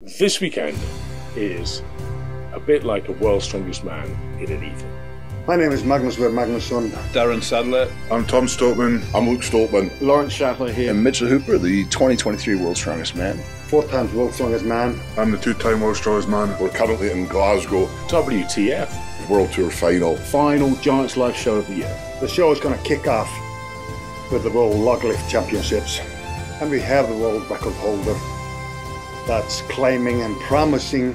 This weekend is a bit like a World's Strongest Man in an evening. My name is Magnus Magnusson. Darren Sadler. I'm Tom Stoltman. I'm Luke Stoltman. Lawrence Shackler here. And Mitchell Hooper, the 2023 World's Strongest Man. 4 times World's Strongest Man. I'm the 2-time World's Strongest Man. We're currently in Glasgow. WTF. World Tour final. Final Giants Live show of the year. The show is going to kick off with the World Log Lift Championships. And we have the world record holder that's claiming and promising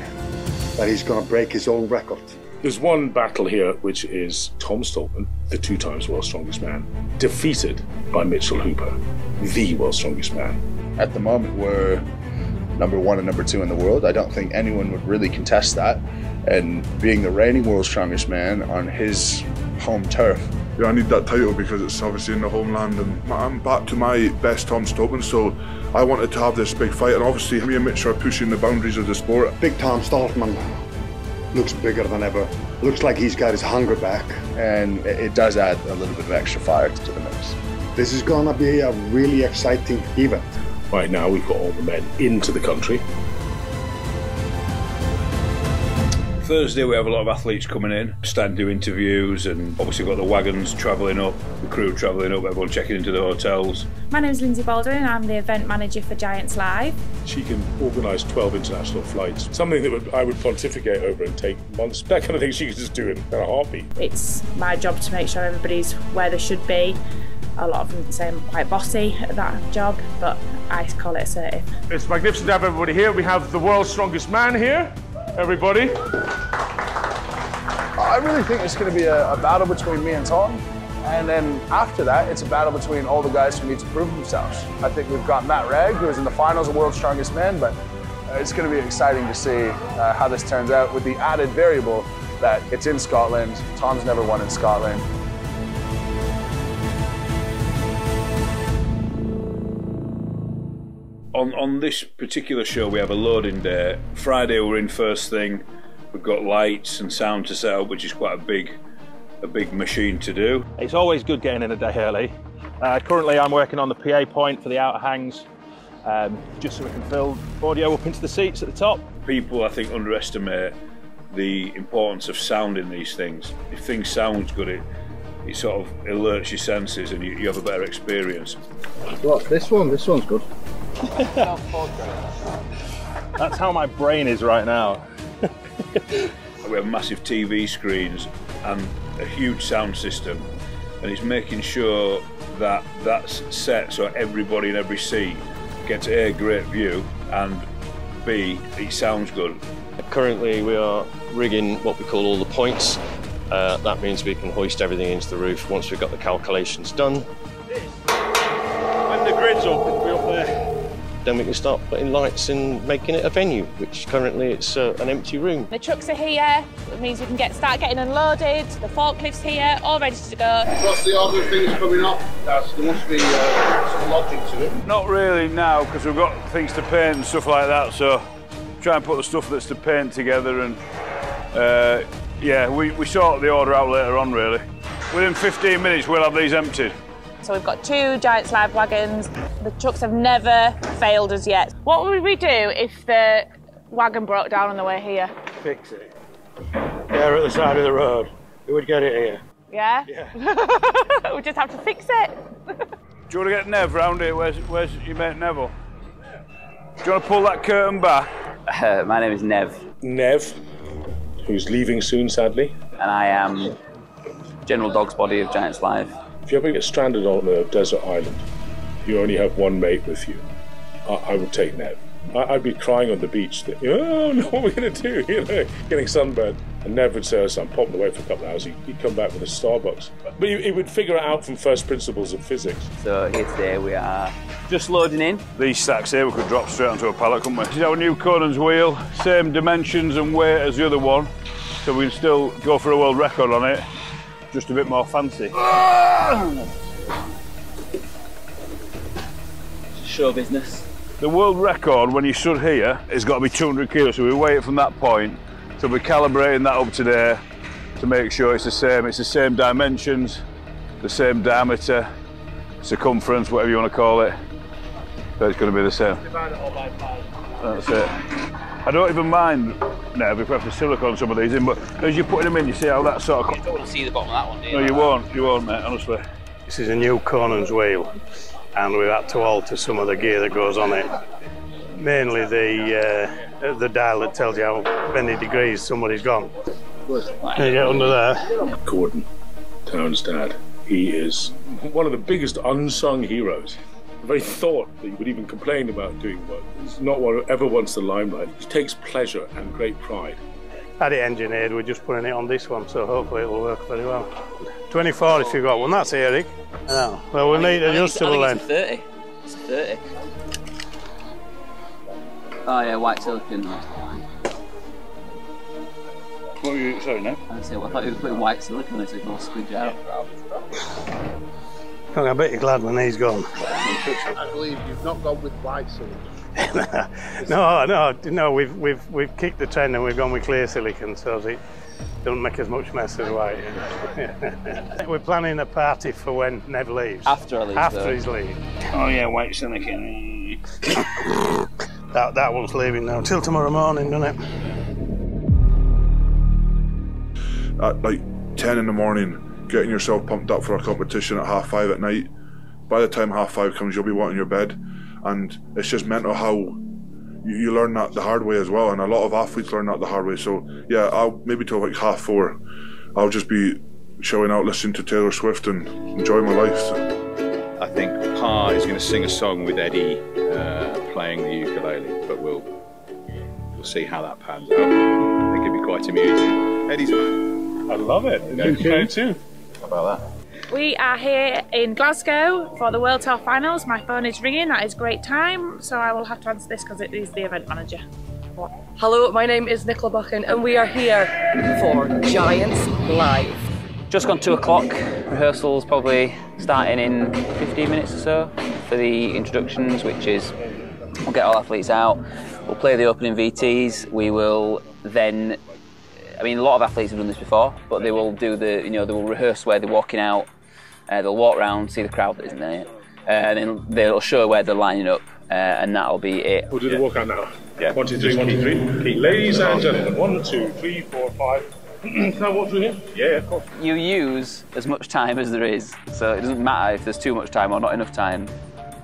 that he's going to break his own record. There's one battle here, which is Tom Stoltman, the 2 times World's Strongest Man, defeated by Mitchell Hooper, the World's Strongest Man. At the moment, we're number 1 and number 2 in the world. I don't think anyone would really contest that. And being the reigning World's Strongest Man on his home turf. Yeah, I need that title because it's obviously in the homeland, and I'm back to my best Tom Stoltman, so I wanted to have this big fight, and obviously me and Mitch are pushing the boundaries of the sport. Big Tom Stoltman looks bigger than ever. Looks like he's got his hunger back. And it does add a little bit of extra fire to the mix. This is going to be a really exciting event. Right now we've got all the men into the country. Thursday we have a lot of athletes coming in, starting to do interviews, and obviously we've got the wagons travelling up, the crew travelling up, everyone checking into the hotels. My name's Lindsay Baldwin and I'm the event manager for Giants Live. She can organise 12 international flights, something that I would pontificate over and take months. That kind of thing she could just do in a heartbeat. It's my job to make sure everybody's where they should be. A lot of them say I'm quite bossy at that job, but I call it assertive. It's magnificent to have everybody here. We have the World's Strongest Man here. Everybody. I really think it's going to be a battle between me and Tom, and then after that, it's a battle between all the guys who need to prove themselves. I think we've got Mathew Ragg, who is in the finals of World's Strongest Man, but it's going to be exciting to see how this turns out with the added variable that it's in Scotland. Tom's never won in Scotland. On this particular show, we have a loading day. Friday we're in first thing. We've got lights and sound to set up, which is quite a big machine to do. It's always good getting in a day early. Currently I'm working on the PA point for the outer hangs, just so we can fill audio up into the seats at the top. People, I think, underestimate the importance of sound in these things. If things sound good, it sort of alerts your senses and you have a better experience. What's this one? This one's good. That's how my brain is right now. We have massive TV screens and a huge sound system, and it's making sure that that's set so everybody in every seat gets A, great view, and B, it sounds good. Currently we are rigging what we call all the points. That means we can hoist everything into the roof once we've got the calculations done. When the grid's up, it'll be up there. Then we can start putting lights and making it a venue, which currently it's an empty room. The trucks are here, it means we can start getting unloaded, the forklifts here, all ready to go. What's the order of things coming up? There must be some logic to it. Not really now, because we've got things to paint and stuff like that, so try and put the stuff that's to paint together, and yeah, we sort the order out later on, really. Within 15 minutes we'll have these emptied. So we've got 2 Giants Live wagons. The trucks have never failed us yet. What would we do if the wagon broke down on the way here? Fix it. There at the side of the road. We would get it here. Yeah? Yeah. We just have to fix it. Do you want to get Nev round here? Where's your mate Neville? Do you want to pull that curtain back? My name is Nev. Nev, who's leaving soon, sadly. And I am General Dog's Body of Giants Live. If you ever get stranded on a desert island, you only have one mate with you. I would take Nev. I'd be crying on the beach, oh no, what are we going to do? You know, getting sunburned. And Nev would say, oh, I'm popping away for a couple of hours. He'd come back with a Starbucks. But he would figure it out from first principles of physics. So here today we are just loading in. These stacks here we could drop straight onto a pallet, couldn't we? This is our new Conan's wheel, same dimensions and weight as the other one, so we can still go for a world record on it. Just a bit more fancy. Show business. The world record when you stood here has got to be 200 kilos, so we weigh it from that point. So we're calibrating that up today to make sure it's the same dimensions, the same diameter, circumference, whatever you want to call it. So it's going to be the same. Divide it all by 5. That's it. I don't even mind now if we have to silicone some of these in, but as you're putting them in, you see how that sort of... You don't want to see the bottom of that one, do you? No, you won't, mate, honestly. This is a new Conan's wheel, and we've had to alter some of the gear that goes on it. Mainly the dial that tells you how many degrees somebody's gone. Can you get under there? Gordon, Town's dad. He is one of the biggest unsung heroes. The very thought that you would even complain about doing work. He's not one who ever wants the limelight. He takes pleasure and great pride. Had it engineered, we're just putting it on this one, so hopefully it'll work very well. 24 if you've got one, that's Eric. No. Well, we'll need adjustable length. It's a 30. It's a 30. Oh yeah, white silicone. What were you saying now? I thought you were putting white silicone in so it will squidge out. I bet you're glad when he's gone. I believe you've not gone with white silicone. No, we've kicked the trend and we've gone with clear silicone so it don't make as much mess as white. We're planning a party for when Nev leaves. After I leave. After he's leaving. Oh yeah, white silicone. That one's leaving now till tomorrow morning, doesn't it? At like 10 in the morning, getting yourself pumped up for a competition at 5:30 at night. By the time 5:30 comes, you'll be wanting your bed, and it's just mental how you learn that the hard way as well, and a lot of athletes learn that the hard way. So yeah, I'll maybe till like 4:30, I'll just be showing out, listening to Taylor Swift and enjoying my life. I think Pa is going to sing a song with Eddie playing the ukulele, but we'll see how that pans out. I think it'll be quite amusing. Eddie's a man. I love it. Okay. too. How about that? We are here in Glasgow for the World Tour Finals. My phone is ringing, that is great time, so I will have to answer this because it is the event manager. What? Hello, my name is Nicola Buchan and we are here for Giants Live. Just gone 2 o'clock. Rehearsals probably starting in 15 minutes or so for the introductions, which is we'll get all athletes out. We'll play the opening VTs. We will then. I mean, a lot of athletes have done this before, but they will do they will rehearse where they're walking out. They'll walk around, see the crowd that isn't there yet, and then they'll show where they're lining up, and that'll be it. We'll do the walkout now. Yeah. 1, 2, 3, 1, 2, 3. Ladies and gentlemen, 1, 2, 3, 4, 5. Can I walk through here? Yeah, of course. You use as much time as there is, so it doesn't matter if there's too much time or not enough time.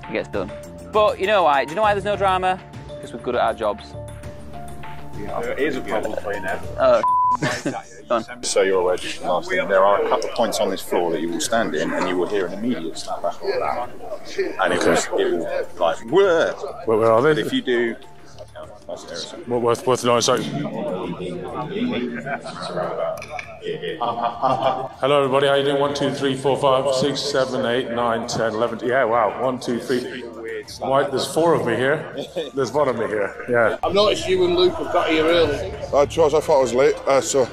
It gets done. But you know why? Do you know why there's no drama? Because we're good at our jobs. It is a problem for you now. Oh, So you're aware, just last thing, there are a couple of points on this floor that you will stand in and you will hear an immediate snapback. And it will, like, whoa! Where are they? But if you do... What's the noise? Sorry. Hello everybody, how you doing? 1, 2, 3, 4, 5, 6, 7, 8, 9, 10, 11. Yeah, wow. 1, 2, 3. Why, there's 4 of me here. There's 1 of me here. Yeah. I've noticed you and Luke have got here early. Charles, I thought I was late, so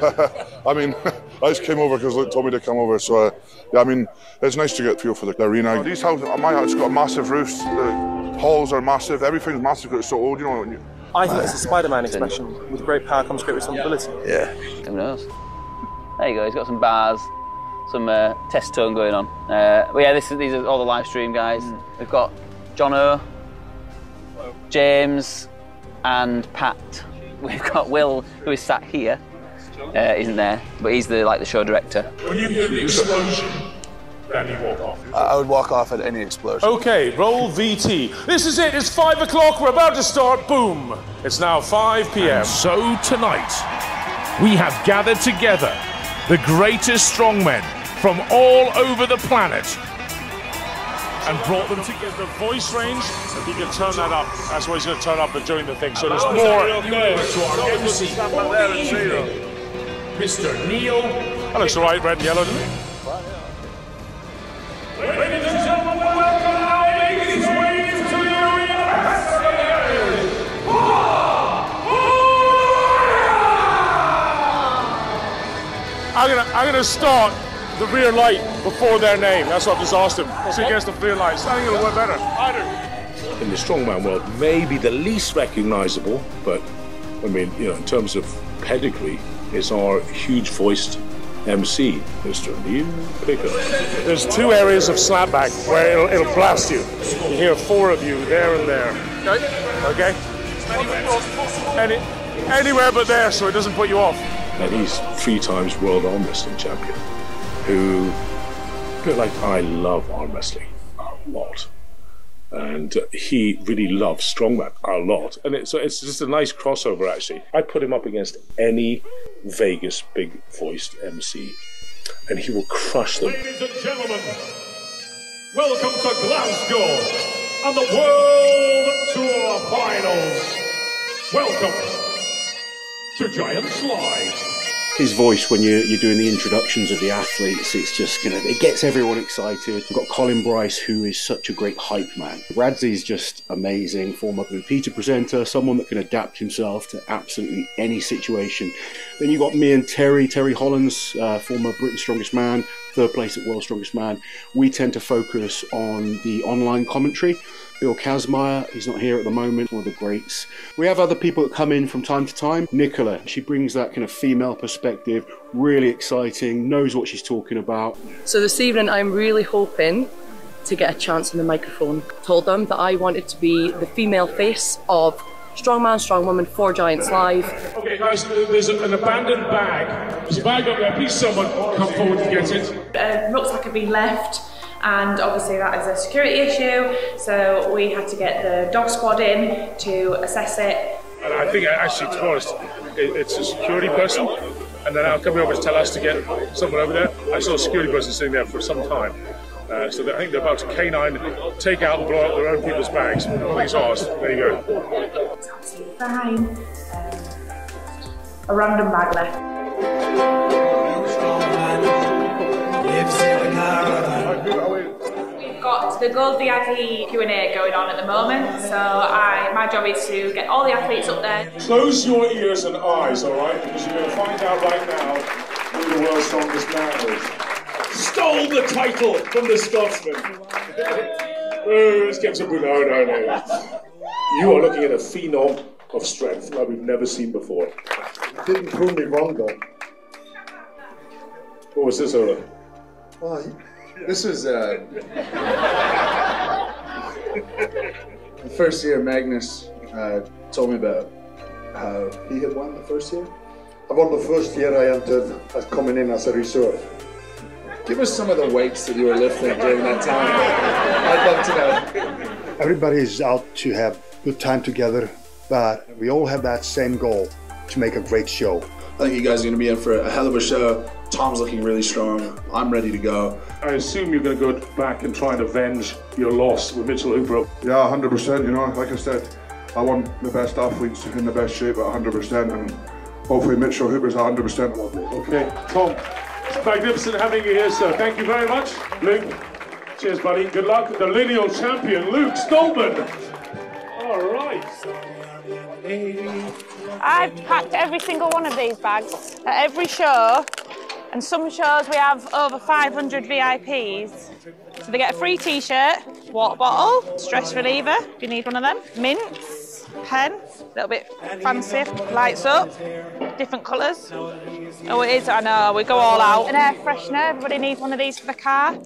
I mean, I just came over because Luke told me to come over. So yeah, I mean, it's nice to get feel for the arena. These houses, my house got massive roofs. The halls are massive. Everything's massive because it's so old. You know. I think it's a Spider-Man expression. With great power comes great responsibility. Yeah. Who knows? There you go. He's got some bars, some test tone going on. But yeah, these are all the live stream guys. We've got Jono, James, and Pat. We've got Will, who is sat here. Isn't there? But he's the show director. When you hear the explosion, then you walk off. I would walk off at any explosion. Okay, roll VT. This is it. It's 5 o'clock. We're about to start. Boom. It's now 5 p.m. And so tonight, we have gathered together the greatest strongmen from all over the planet and brought them together. The voice range, if you can turn that up, that's what he's going to turn up during the thing. So there's more. To our MC for the evening, Mr. Neil. That looks all right, red and yellow, doesn't it? Ladies and gentlemen, welcome now, making his way into the arena. I'm gonna start the rear light before their name. That's what I've just asked him. So he gets the rear light. So I think it'll work better. In the strongman world, maybe the least recognisable, but I mean, in terms of pedigree, is our huge-voiced MC, Mr. Neil Picker. There's 2 areas of slapback where it'll blast you. You hear 4 of you there and there. Okay? anywhere but there so it doesn't put you off. And he's 3 times world arm wrestling champion, who, a bit like I love arm wrestling a lot. And he really loves strongman a lot. And it's just a nice crossover, actually. I put him up against any Vegas big-voiced MC, and he will crush them. Ladies and gentlemen, welcome to Glasgow and the World Tour Finals. Welcome to Giants Live. His voice when you're doing the introductions of the athletes, it's just, it gets everyone excited. We've got Colin Bryce, who is such a great hype man. Radzy's just amazing, former Peter presenter, someone that can adapt himself to absolutely any situation. Then you've got me and Terry Hollands, former Britain's Strongest Man, 3rd place at World's Strongest Man. We tend to focus on the online commentary. Bill Kazmaier, he's not here at the moment, one of the greats. We have other people that come in from time to time. Nicola, she brings that kind of female perspective, really exciting, knows what she's talking about. So this evening I'm really hoping to get a chance on the microphone. Told them that I wanted to be the female face of Strongman, Strongwoman for Giants Live. Okay guys, there's an abandoned bag. There's a bag up there, please someone come forward and get it. Looks like I've been left. And obviously that is a security issue, so we had to get the dog squad in to assess it. And I think actually, to be honest, it's a security person, and then I'll come over to tell us to get someone over there. I saw a security person sitting there for some time, so I think they're about to canine take out and blow out their own people's bags. Please ours. There you go. It's absolutely fine. A random bag left. We've got the Gold VIP Q&A going on at the moment, so my job is to get all the athletes up there. Close your ears and eyes, all right? Because you're going to find out right now who the world's strongest man is. Stole the title from the Scotsman. Let's get some... No. You are looking at a phenom of strength like we've never seen before. Didn't prove me wrong, though. What was this, Ola? This was the first year Magnus told me about how he had won the first year. I won the first year I entered as coming in as a reserve. Give us some of the weights that you were lifting during that time. I'd love to know. Everybody is out to have good time together, but we all have that same goal, to make a great show. I think you guys are going to be in for a hell of a show. Tom's looking really strong. I'm ready to go. I assume you're going to go back and try and avenge your loss with Mitchell Hooper. Yeah, 100%, you know, like I said, I want the best athletes in the best shape at 100%, and hopefully Mitchell Hooper's 100%. Okay, Tom, it's magnificent having you here, sir. Thank you very much. Luke, cheers, buddy. Good luck. The lineal champion, Luke Stoltman. All right. I've packed every single one of these bags at every show, and some shows we have over 500 VIPs. So they get a free t-shirt, water bottle, stress reliever, if you need one of them, mints, pen, a little bit fancy, lights up, different colours. Oh, it is, I know, we go all out. An air freshener, everybody needs one of these for the car.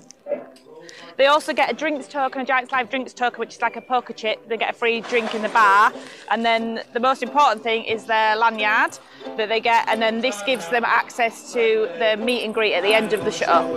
They also get a drinks token, a Giants Live drinks token, which is like a poker chip. They get a free drink in the bar. And then the most important thing is their lanyard that they get. And then this gives them access to the meet and greet at the end of the show.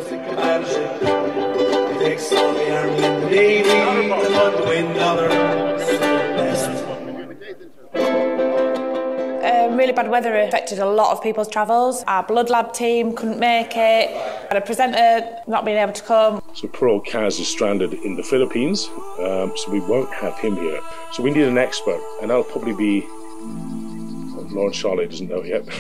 Really bad weather affected a lot of people's travels. Our blood lab team couldn't make it. Had a presenter not being able to come. So poor old Kaz is stranded in the Philippines, so we won't have him here. So we need an expert, and that'll probably be... Lawrence Charlotte doesn't know yet, but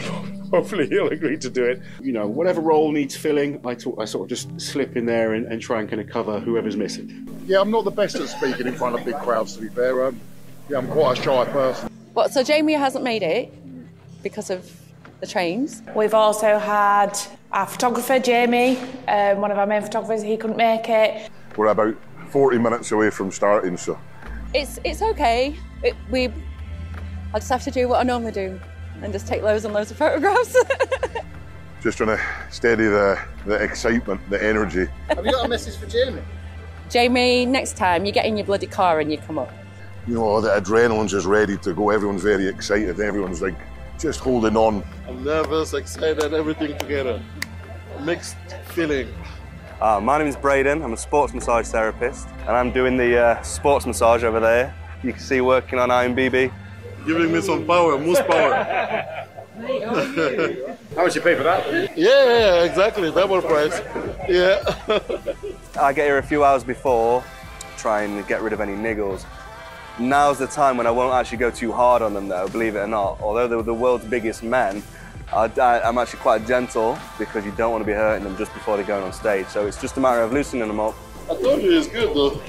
hopefully he'll agree to do it. You know, whatever role needs filling, I sort of just slip in there and try and kind of cover whoever's missing. Yeah, I'm not the best at speaking in front of big crowds, to be fair. Yeah, I'm quite a shy person. Well, so Jamie hasn't made it because of the trains. We've also had our photographer, Jamie, one of our main photographers, he couldn't make it. We're about 40 minutes away from starting, so... It's okay. I just have to do what I normally do and just take loads and loads of photographs. Just trying to steady the excitement, the energy. Have you got a message for Jamie? Jamie, next time you get in your bloody car and you come up. You know, the adrenaline's just ready to go. Everyone's very excited. Everyone's like just holding on? I'm nervous, excited, everything together. Mixed feeling. My name is Braden. I'm a sports massage therapist, and I'm doing the sports massage over there. You can see working on Iron Biby. Giving me some power, moose power. How much you pay for that? Yeah, exactly. Double price. Yeah. I get here a few hours before, try and get rid of any niggles. Now's the time when I won't actually go too hard on them though, believe it or not. Although they're the world's biggest men, I'm actually quite gentle because you don't want to be hurting them just before they're going on stage. So it's just a matter of loosening them up. I told you it's good though.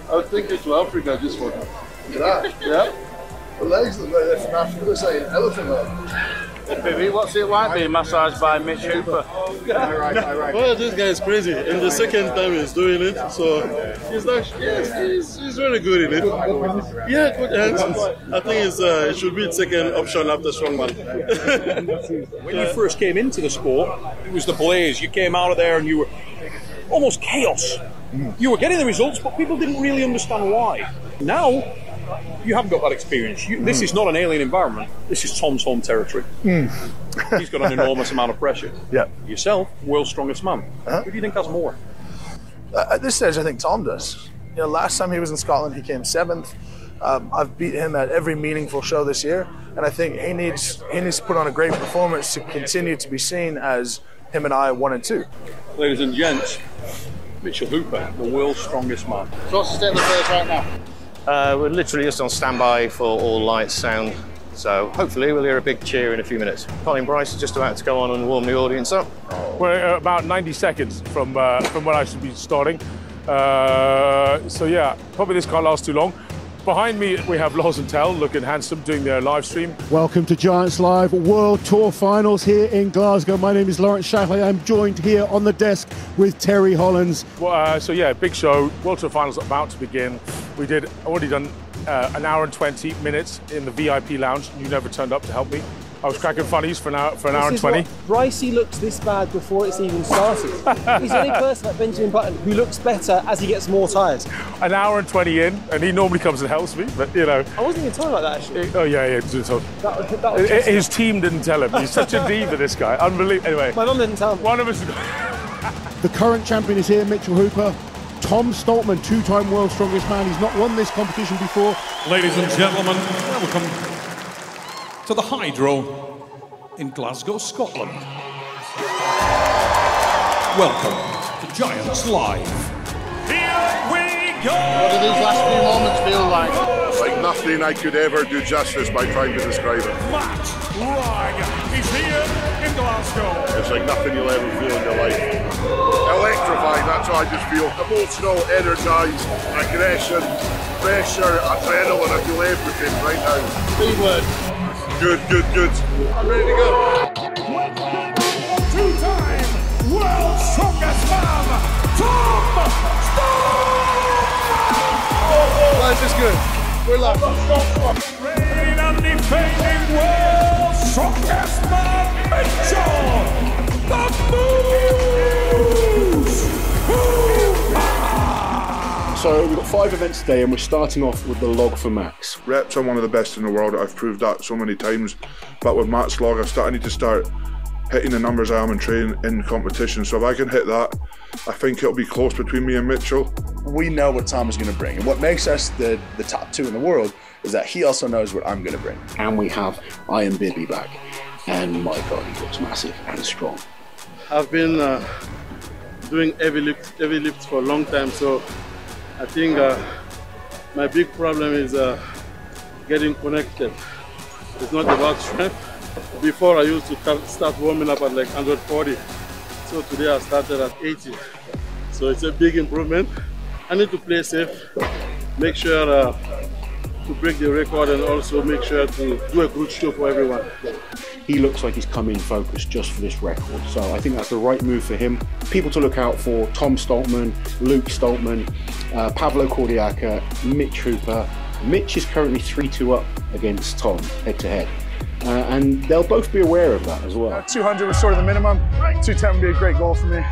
I'll take you to Africa just for that. Yeah? The legs look like they're from Africa, looks like an elephant leg. Bibi, what's it like being massaged by Mitch Hooper? Well, this guy is crazy. And the second time he's doing it, so he's like, yes, he's really good in it. Yeah, good hands. I think it should be the second option after Strongman. When you first came into the sport, it was the blaze. You came out of there and you were almost chaos. You were getting the results, but people didn't really understand why. Now, you haven't got that experience. This is not an alien environment. This is Tom's home territory. He's got an enormous amount of pressure. Yeah. Yourself, world's strongest man. Who do you think has more? At this stage, I think Tom does. You know, last time he was in Scotland, he came 7th. I've beat him at every meaningful show this year, and I think he needs to put on a great performance to continue to be seen as him and I 1 and 2. Ladies and gents, Mitchell Hooper, the world's strongest man. So what's the state of the affairs right now? We're literally just on standby for all lights, sound, so hopefully we'll hear a big cheer in a few minutes. Colin Bryce is just about to go on and warm the audience up. We're about 90 seconds from when I should be starting. So yeah, probably this can't last too long. Behind me, we have Loz and Tel looking handsome, doing their live stream. Welcome to Giants Live World Tour Finals here in Glasgow. My name is Lawrence Shackley. I'm joined here on the desk with Terry Hollands. Well, so yeah, big show. World Tour Finals about to begin. We did already done an hour and 20 minutes in the VIP lounge. You never turned up to help me. I was cracking funnies for an hour and 20. Brycey looks this bad before it's even started. He's the only person like Benjamin Button who looks better as he gets more tired. An hour and 20 in, and he normally comes and helps me, but you know. I wasn't even told like that actually. Oh yeah. That was his team didn't tell him. He's such a diva, this guy. Unbelievable. Anyway. My mum didn't tell me. One of us. The current champion is here, Mitchell Hooper. Tom Stoltman, 2-time world's strongest man. He's not won this competition before. Ladies and gentlemen, welcome to the Hydro in Glasgow, Scotland. Welcome to Giants Live. Here we go! What do these last few moments feel like? Like nothing I could ever do justice by trying to describe it. Mathew Ragg is here in Glasgow. It's like nothing you'll ever feel in your life. Electrifying, that's how I just feel. Emotional, energised, aggression, pressure, adrenaline, I feel everything right now. Three words. Good. I'm ready to go. Two-time world's strongest man, Tom Stoltman! Life is good. We're live. Reigning and defending world's strongest man, Mitchell the Moose Hooper! So we've got 5 events today, and we're starting off with the log for Max. Reps, I'm one of the best in the world. I've proved that so many times. But with Matt's log, I need to start hitting the numbers I am in training in competition. So if I can hit that, I think it'll be close between me and Mitchell. We know what Tom is going to bring, and what makes us the top 2 in the world is that he also knows what I'm going to bring. And we have Iron Biby back, and my God, he looks massive and strong. I've been doing heavy lifts for a long time, so I think my big problem is getting connected. It's not about strength. Before I used to start warming up at like 140. So today I started at 80. So it's a big improvement. I need to play safe, make sure to break the record, and also make sure to do a good show for everyone. He looks like he's come in focused just for this record, so I think that's the right move for him. People to look out for: Tom Stoltman, Luke Stoltman, Pavlo Kordiyaka, Mitch Hooper. Mitch is currently 3-2 up against Tom head-to-head, and they'll both be aware of that as well. 200 was sort of the minimum. 210 would be a great goal for me.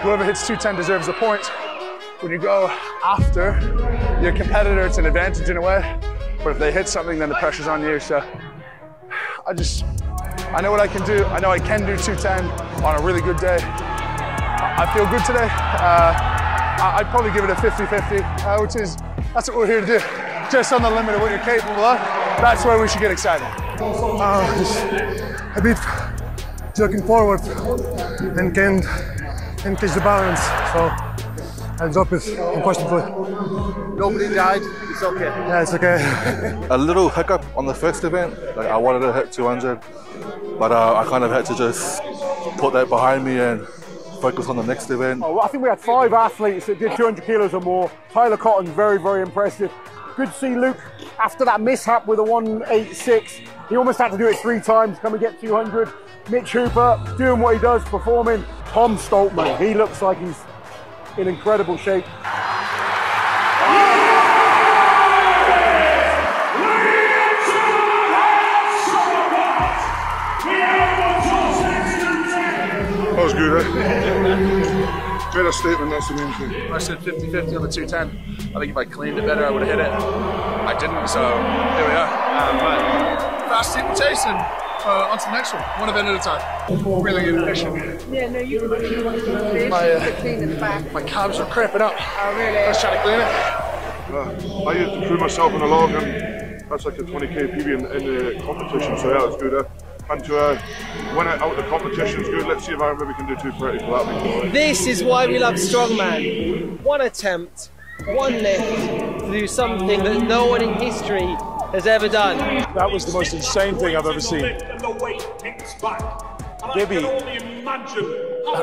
Whoever hits 210 deserves a point. When you go after your competitor, it's an advantage in a way, but if they hit something, then the pressure's on you. So I know what I can do. I know I can do 210 on a really good day. I feel good today. I'd probably give it a 50-50, which is, that's what we're here to do. Just on the limit of what you're capable of, that's where we should get excited. A bit looking forward and can't catch the balance, so I'll drop it unquestionably. Nobody died, it's okay. Yeah, it's okay. A little hiccup on the first event. Like, I wanted to hit 200, but I kind of had to just put that behind me and focus on the next event. Oh, well, I think we had 5 athletes that did 200 kilos or more. Tyler Cotton, very, very impressive. Good to see Luke, after that mishap with a 186, he almost had to do it 3 times. Can we get 200? Mitch Hooper, doing what he does, performing. Tom Stoltman, he looks like he's in incredible shape. That was good, eh? Made a statement, that's the main thing. I said 50-50 on the 210. I think if I cleaned it better, I would have hit it. I didn't, so here we are. Fast steep chase and on to the next one event at a time. Really inefficient. Yeah, no, you can clean in the back. My calves are cramping up. Oh, really? I was trying to clean it. I used to prove myself in the log, and that's like a 20k PB in the competition, so yeah, that's good. And to win it out of the competition is good. Let's see if I maybe can do 230 for that. This is why we love Strongman. One attempt, one lift to do something that no one in history has ever done. That was the most insane thing I've ever seen. Biby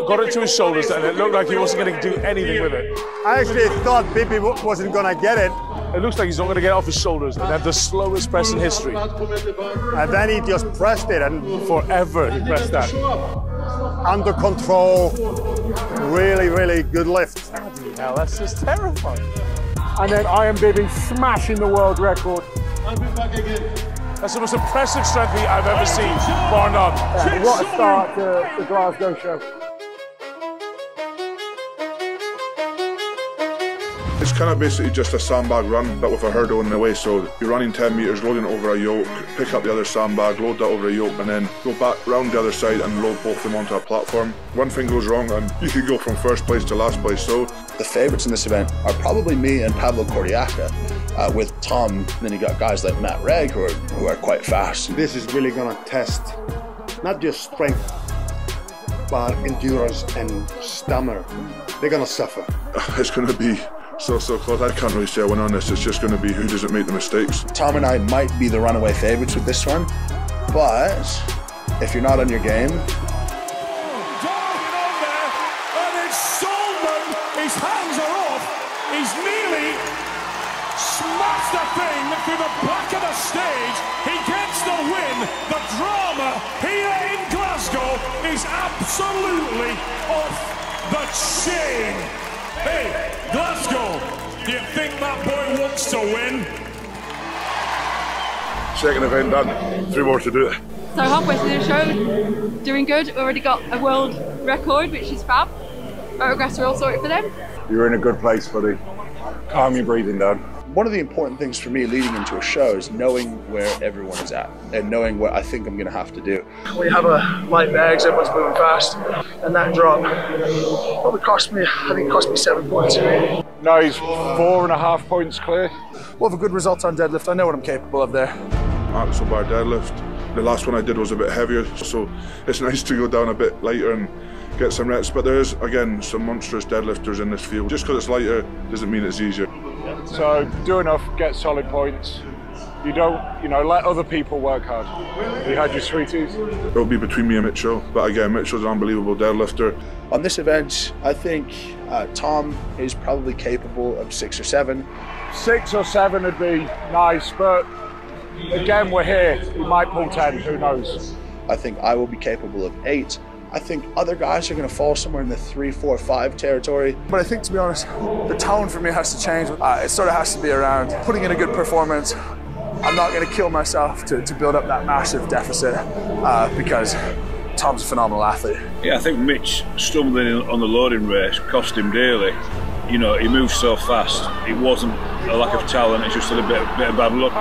got it to his shoulders and it looked like he wasn't going to do anything with it. I actually thought Biby wasn't going to get it. It looks like he's not going to get it off his shoulders and have the slowest press in history. And then he just pressed it, and forever he pressed that. Under control, really, really good lift. Now that's just terrifying. And then Iron Biby smashing the world record. I'll be back again. That's the most impressive strength meet I've ever seen, bar none. Yeah, what a start to the Glasgow show. It's kind of basically just a sandbag run, but with a hurdle in the way. So you're running 10 metres, loading it over a yoke, pick up the other sandbag, load that over a yoke, and then go back round the other side and load both of them onto a platform. One thing goes wrong and you can go from first place to last place. So the favourites in this event are probably me and Pavlo Kordiyaka. With Tom, and then you got guys like Mathew Ragg who are quite fast. This is really going to test not just strength, but endurance and stamina. They're going to suffer. It's going to be so close. I can't really say I win on this. It's just going to be who doesn't make the mistakes. Tom and I might be the runaway favourites with this one, but if you're not on your game, His hands are off. He's nearly smashed the thing through the back of the stage. He gets the win. The drama here in Glasgow is absolutely off the chain. Hey, Glasgow, do you think that boy wants to win? Second event done. 3 more to do it. So halfway through the show, doing good. We already got a world record, which is fab. Photographs are all sorted for them. You're in a good place, buddy. Calm your breathing down. One of the important things for me leading into a show is knowing where everyone is at and knowing what I think I'm going to have to do. We have a light bags, everyone's moving fast, and that drop probably cost me, I think it cost me 7 points. Now he's 4.5 points clear. We'll have a good result on deadlift. I know what I'm capable of there. So bar deadlift. The last one I did was a bit heavier, so it's nice to go down a bit lighter and get some reps. But there is, again, some monstrous deadlifters in this field. Just because it's lighter doesn't mean it's easier. So do enough, get solid points. You don't, let other people work hard. You had your sweeties. It'll be between me and Mitchell, but again, Mitchell's an unbelievable deadlifter. On this event, I think Tom is probably capable of 6 or 7. 6 or 7 would be nice, but again, we're here. He might pull 10, who knows? I think I will be capable of 8. I think other guys are going to fall somewhere in the 3, 4, 5 territory. But I think, to be honest, the tone for me has to change. It sort of has to be around putting in a good performance. I'm not going to kill myself to build up that massive deficit because Tom's a phenomenal athlete. Yeah, I think Mitch stumbling on the loading race cost him dearly. He moves so fast. It wasn't a lack of talent, it's just a bit of bad luck.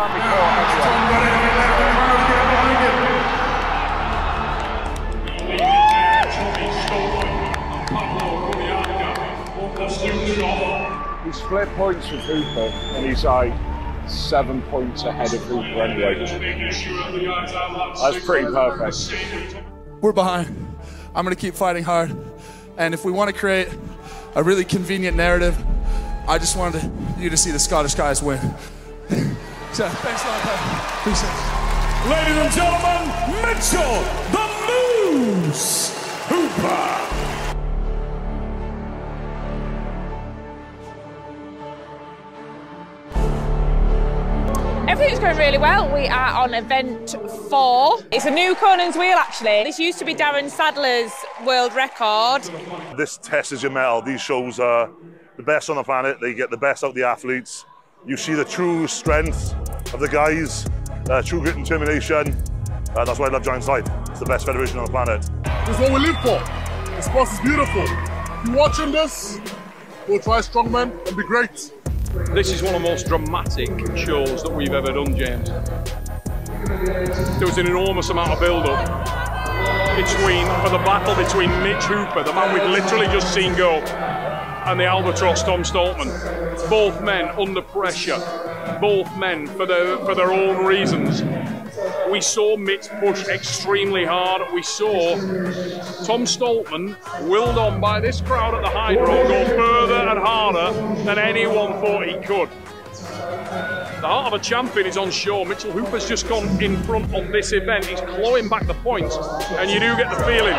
points with Hooper, and he's like 7 points ahead of Hooper anyway. That's pretty perfect. We're behind. I'm going to keep fighting hard. And if we want to create a really convenient narrative, I just wanted you to see the Scottish guys win. So, thanks a lot, Pat. Appreciate it. Ladies and gentlemen, Mitchell the Moose Hooper. Everything's going really well. We are on event 4. It's a new Conan's wheel, actually. This used to be Darren Sadler's world record. This tests your mettle. These shows are the best on the planet. They get the best out of the athletes. You see the true strength of the guys, true grit and determination. That's why I love Giant Side. It's the best federation on the planet. This is what we live for. The sport is beautiful. If you're watching this, go try Strongman and be great. This is one of the most dramatic shows that we've ever done, James. There was an enormous amount of build-up for the battle between Mitch Hooper, the man we've literally just seen go, and the albatross Tom Stoltman. Both men under pressure, both men for their own reasons. We saw Mitch push extremely hard. We saw Tom Stoltman, willed on by this crowd at the Hydro, go further and harder than anyone thought he could. The heart of a champion is on show. Mitchell Hooper's just gone in front on this event. He's clawing back the points, and you do get the feeling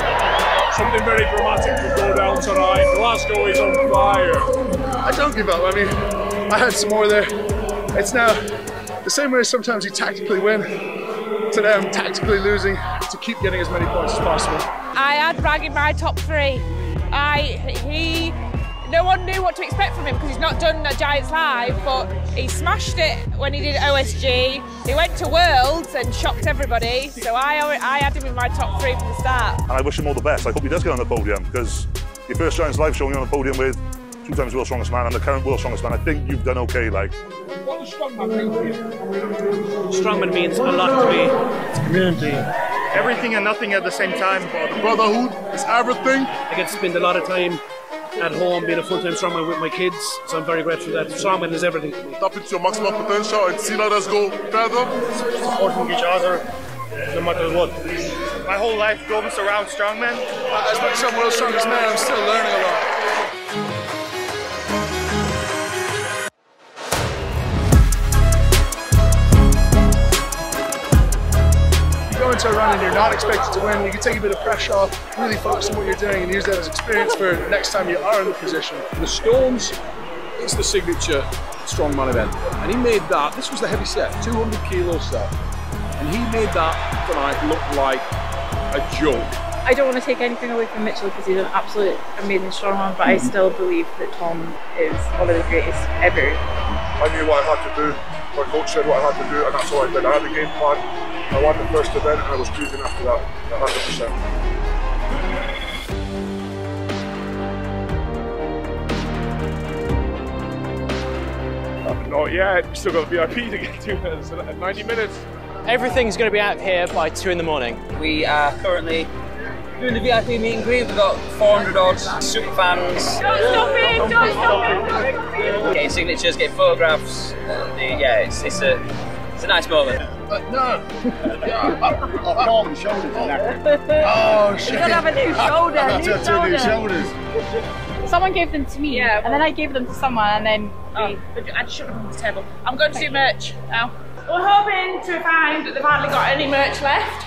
something very dramatic will go down tonight. Glasgow is on fire. I don't give up. I mean, I had some more there. It's now the same way as sometimes you tactically win. Today I'm tactically losing to keep getting as many points as possible. I had Ragg in my top 3. No one knew what to expect from him because he's not done a Giants Live, but he smashed it when he did OSG. He went to Worlds and shocked everybody, so I had him in my top 3 from the start. And I wish him all the best. I hope he does get on the podium, because your first Giants Live show, you're on the podium with 2 times World's Strongest Man and the current World's Strongest Man. I think you've done okay, like. What does Strongman mean to you? Strongman means a lot to me. It's community. Everything and nothing at the same time. Brotherhood is everything. I get to spend a lot of time at home being a full-time strongman with my kids, so I'm very grateful for that. Strongman is everything to me. Tap into your maximum potential and see others go further. Supporting each other, no matter what. My whole life goes around strongman. As much as I'm World's Strongest Man, I'm still learning a lot. Go into a run and you're not expected to win, you can take a bit of pressure off, really focus on what you're doing and use that as experience for next time you are in the position. The Stones is the signature strongman event, and he made that, this was the heavy set, 200 kilo set, and he made that tonight look like a joke. I don't want to take anything away from Mitchell because he's an absolute amazing strongman, but I still believe that Tom is one of the greatest ever. I knew what I had to do, my coach said what I had to do, and that's what I did. I had a game plan. I won the first event and I was cruising after that, 100%. Not yet, we've still got VIP to get to in 90 minutes. Everything's going to be out here by 2 in the morning. We are currently doing the VIP meet and greet. We've got 400 odd super fans. Don't stop it! Don't stop it! Getting signatures, getting photographs. Yeah, it's a nice moment. No. Oh, the shoulders are knackered. Oh, shit. You're gonna have a new shoulder. New shoulders. Someone gave them to me, and then I gave them to someone, and then I just shook them on the table. I'm going to do merch now. We're hoping to find that they've hardly got any merch left.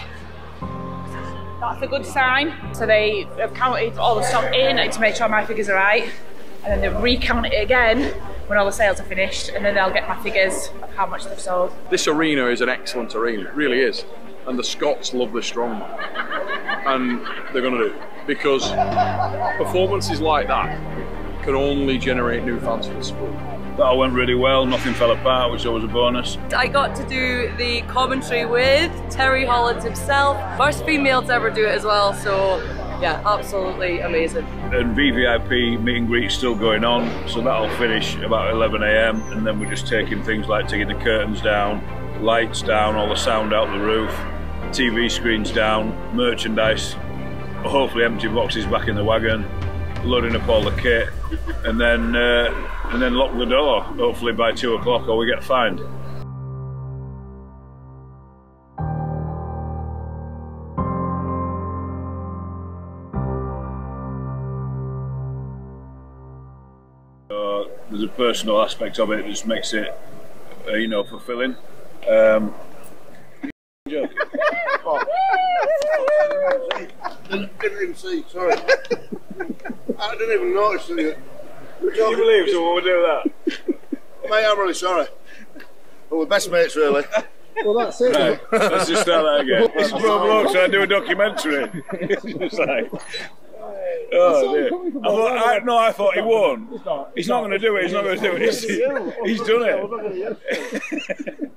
That's a good sign. So they have counted all the stock in to make sure my figures are right, and then they'll recount it again when all the sales are finished, and then they'll get my figures of how much they've sold. This arena is an excellent arena, it really is. And the Scots love the strongman. And they're going to do it. Because performances like that can only generate new fans for the sport. That all went really well, nothing fell apart, which is always a bonus. I got to do the commentary with Terry Holland himself. First female to ever do it as well, so yeah, absolutely amazing. And VVIP meet and greet is still going on, so that'll finish about 11 AM, and then we're just taking things like taking the curtains down, lights down, all the sound out the roof, TV screens down, merchandise, hopefully empty boxes back in the wagon, loading up all the kit, and then and then lock the door, hopefully by 2 o'clock, or we get fined. There's a personal aspect of it that just makes it, you know, fulfilling. Joke. Didn't even see, sorry. I didn't even notice it. Can you believe someone would do that? Mate, I'm really sorry. Well, we're best mates, really. Well, that's it. Right, let's just start that again. This is Rob Lowe trying to do a documentary. It's like, oh dear. I thought he won. He's not going to do it. He's not going to do it. He's done it.